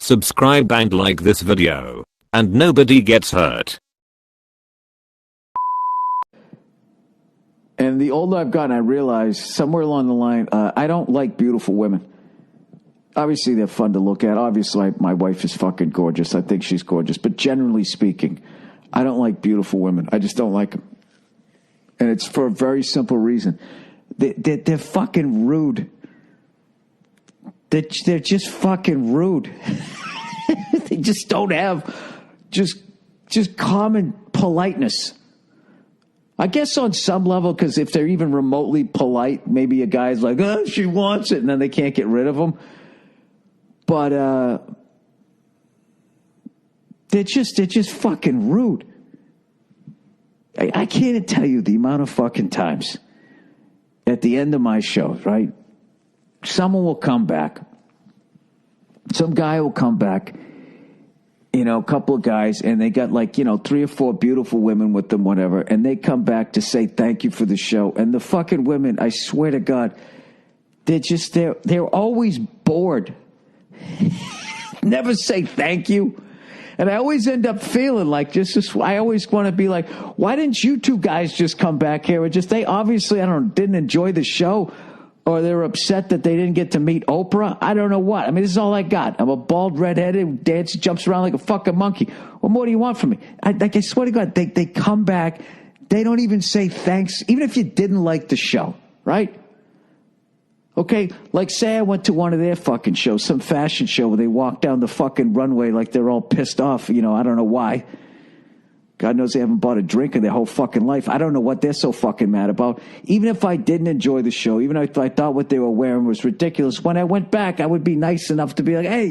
subscribe and like this video, and nobody gets hurt. And the older I've gotten, I realize somewhere along the line, I don't like beautiful women. Obviously, they're fun to look at. Obviously, my wife is fucking gorgeous. I think she's gorgeous. But generally speaking, I don't like beautiful women. I just don't like them. And it's for a very simple reason. They're fucking rude. They're just fucking rude. They just don't have just common politeness. I guess on some level, because if they're even remotely polite, maybe a guy's like, oh, she wants it, and then they can't get rid of them. But they're just fucking rude. I can't tell you the amount of fucking times at the end of my shows, right? Someone will come back. Some guy will come back, a couple of guys, and they got 3 or 4 beautiful women with them, whatever, and they come back to say thank you for the show. And the fucking women, I swear to God, they're always bored. Never say thank you. And I always end up feeling like I always want to be like, why didn't you two guys just come back here? They obviously, didn't enjoy the show, or they're upset that they didn't get to meet Oprah. I don't know what. This is all I got. I'm a bald redheaded who dances, jumps around like a fucking monkey. What more do you want from me? I swear to God, they come back. They don't even say thanks, even if you didn't like the show, right? Okay, say I went to one of their fucking shows, some fashion show where they walk down the fucking runway like they're all pissed off. I don't know why. God knows they haven't bought a drink in their whole fucking life. I don't know what they're so fucking mad about. Even if I didn't enjoy the show, even if I thought what they were wearing was ridiculous, when I went back, I would be nice enough to be like, hey,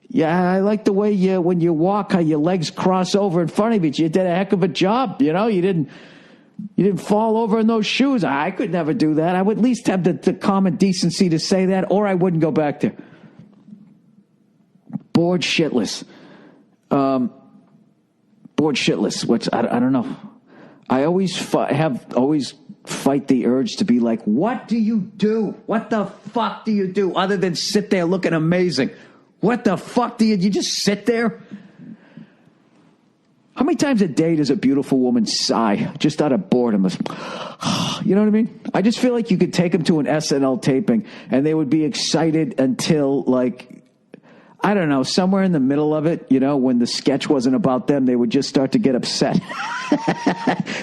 yeah, I like the way when you walk, how your legs cross over in front of you. You did a heck of a job, you didn't fall over in those shoes. I could never do that. I would at least have the common decency to say that, or I wouldn't go back there. Bored shitless. Bored shitless, which I don't know. I always fight the urge to be like, what do you do? What the fuck do you do other than sit there looking amazing? What the fuck do you just sit there? How many times a day does a beautiful woman sigh just out of boredom? You know what I mean? I just feel like you could take them to an SNL taping and they would be excited until I don't know, somewhere in the middle of it, when the sketch wasn't about them, they would just start to get upset.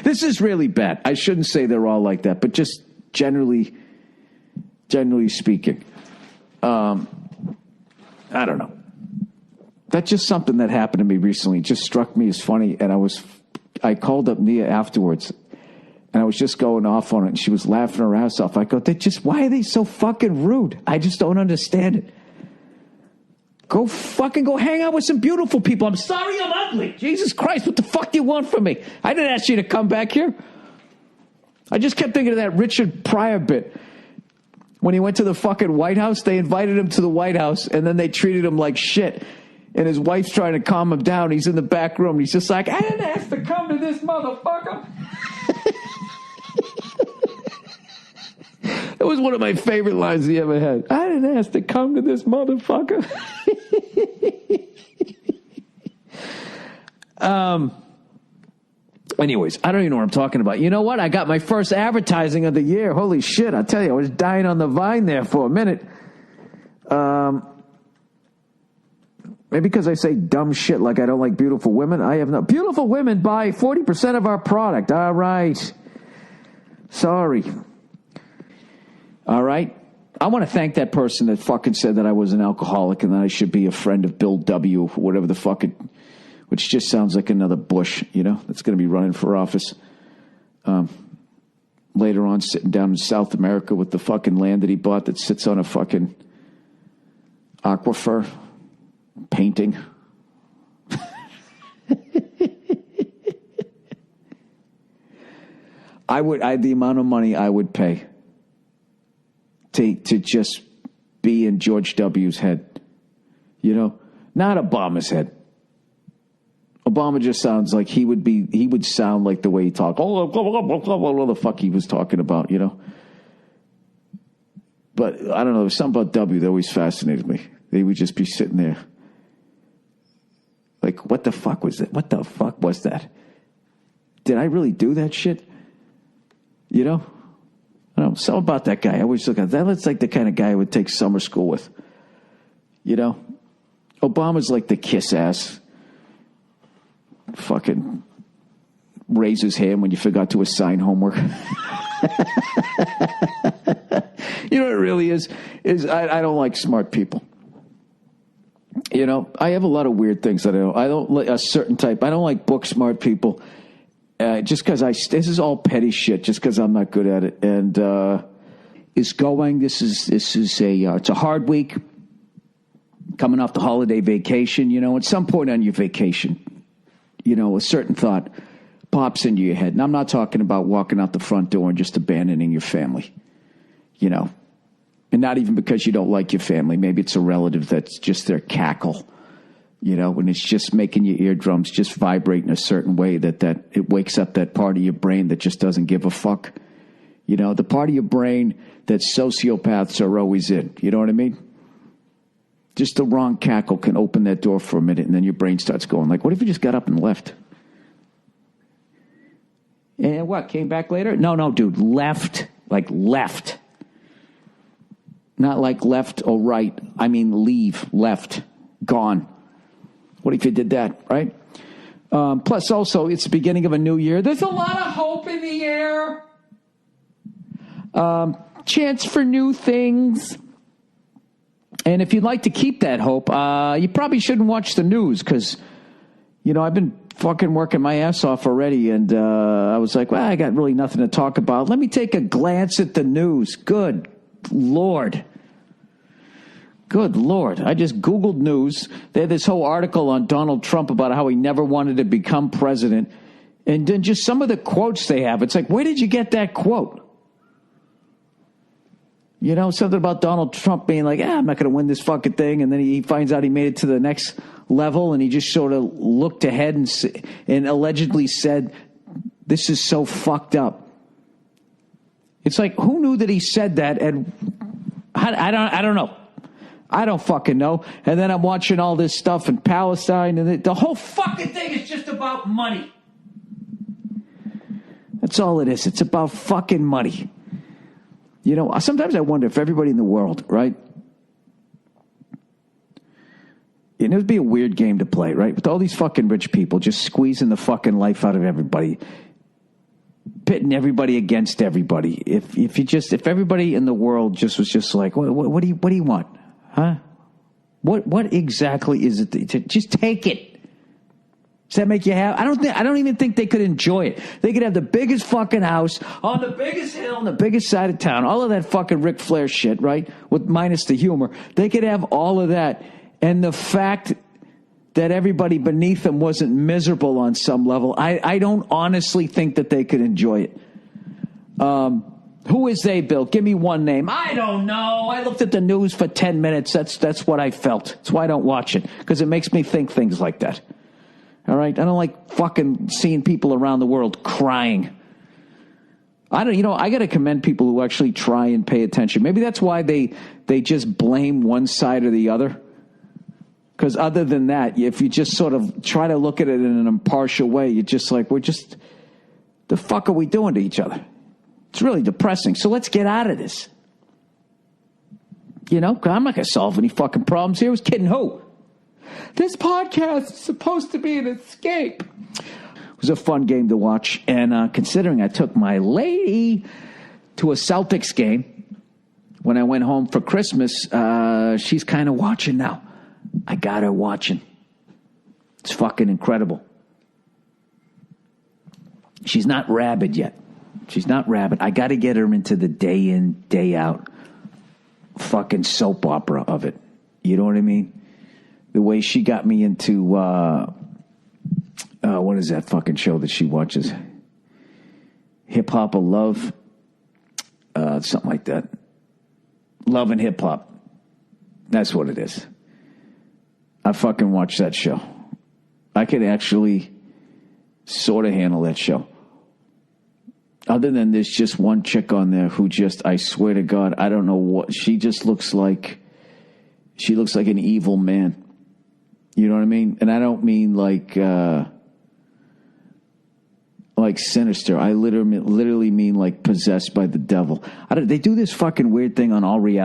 This is really bad. I shouldn't say they're all like that, but just generally speaking. I don't know. That's just something that happened to me recently. It just struck me as funny, and I called up Nia afterwards, and I was just going off on it, and she was laughing her ass off. I go, why are they so fucking rude? I just don't understand it. Go hang out with some beautiful people. I'm sorry I'm ugly. Jesus Christ, what the fuck do you want from me? I didn't ask you to come back here. I just kept thinking of that Richard Pryor bit. When he went to the fucking White House, they invited him to the White House, and then they treated him like shit. And his wife's trying to calm him down. He's in the back room. He's just like, I didn't ask to come to this motherfucker. That was one of my favorite lines he ever had. I didn't ask to come to this motherfucker. Anyways, I don't even know what I'm talking about. You know what? I got my first advertising of the year. Holy shit. I tell you, I was dying on the vine there for a minute. Maybe because I say dumb shit like I don't like beautiful women. I have no. Beautiful women buy 40% of our product. All right. Sorry. All right. I want to thank that person that fucking said that I was an alcoholic and that I should be a friend of Bill W. Whatever the fuck which just sounds like another Bush, that's going to be running for office. Later on, sitting down in South America with the fucking land that he bought that sits on a fucking aquifer. Painting. The amount of money I would pay to just be in George W.'s head, not Obama's head. Obama just sounds like he would sound like the way he talked. Oh, what the fuck he was talking about, But I don't know, there's something about W that always fascinated me. They would just be sitting there. Like, what the fuck was that? What the fuck was that? Did I really do that shit? You know? I don't know. Something about that guy. I always look at that. Looks like the kind of guy I would take summer school with. You know? Obama's like the kiss ass. Fucking raise his hand when you forgot to assign homework. You know what it really is I don't like smart people. You know, I have a lot of weird things that I don't like a certain type. I don't like book smart people. Just because this is all petty shit. Just because I'm not good at it, and it's going. This is it's a hard week. Coming off the holiday vacation, you know, at some point on your vacation, you know, a certain thought pops into your head, and I'm not talking about walking out the front door and just abandoning your family, you know. And not even because you don't like your family. Maybe it's a relative that's just their cackle, you know, and it's just making your eardrums just vibrate in a certain way that it wakes up that part of your brain that just doesn't give a fuck. You know, the part of your brain that sociopaths are always in. You know what I mean? Just the wrong cackle can open that door for a minute, and then your brain starts going like, what if you just got up and left? And what, came back later? No, dude, left. Like left. Not like left or right. I mean leave, left, gone. What if you did that, right? Plus also, it's the beginning of a new year. There's a lot of hope in the air. Chance for new things. And if you'd like to keep that hope, you probably shouldn't watch the news because, you know, I've been fucking working my ass off already. And I was like, well, I got really nothing to talk about. Let me take a glance at the news. Good Lord. Good Lord. I just Googled news. They had this whole article on Donald Trump about how he never wanted to become president. And then just some of the quotes they have. It's like, where did you get that quote? You know, something about Donald Trump being like, I'm not going to win this fucking thing. And then he finds out he made it to the next level. And he just sort of looked ahead and allegedly said, this is so fucked up. It's like, who knew that he said that? And I don't know. I don't fucking know. And then I'm watching all this stuff in Palestine, and the whole fucking thing is just about money. That's all it is. It's about fucking money. You know, sometimes I wonder if everybody in the world, right? And it would be a weird game to play, right? With all these fucking rich people just squeezing the fucking life out of everybody. Pitting everybody against everybody. If everybody in the world just was just like, what do you want? Huh? What exactly is it? Just take it. Does that make you happy? I don't even think they could enjoy it. They could have the biggest fucking house on the biggest hill on the biggest side of town. All of that fucking Ric Flair shit, right? With minus the humor. They could have all of that. And the fact that everybody beneath them wasn't miserable on some level, I don't honestly think that they could enjoy it. Who is they, Bill? Give me one name. I don't know. I looked at the news for 10 minutes. That's what I felt. That's why I don't watch it, because it makes me think things like that. All right? I don't like fucking seeing people around the world crying. I got to commend people who actually try and pay attention. Maybe that's why they just blame one side or the other. Because other than that, if you just sort of try to look at it in an impartial way, you're just like, the fuck are we doing to each other? It's really depressing. So let's get out of this. You know, 'cause I'm not going to solve any fucking problems here. I was kidding who? This podcast is supposed to be an escape. It was a fun game to watch. And considering I took my lady to a Celtics game when I went home for Christmas, she's kind of watching now. I got her watching. It's fucking incredible. She's not rabid yet. She's not rabid. I got to get her into the day in, day out fucking soap opera of it. You know what I mean? The way she got me into, what is that fucking show that she watches? Hip Hop or Love? Something like that. Love and Hip Hop. That's what it is. I fucking watch that show. I could actually sort of handle that show. Other than there's just one chick on there who just, I swear to God, I don't know what, she just looks like She looks like an evil man. You know what I mean? And I don't mean like sinister. I literally mean like possessed by the devil. They do this fucking weird thing on all reality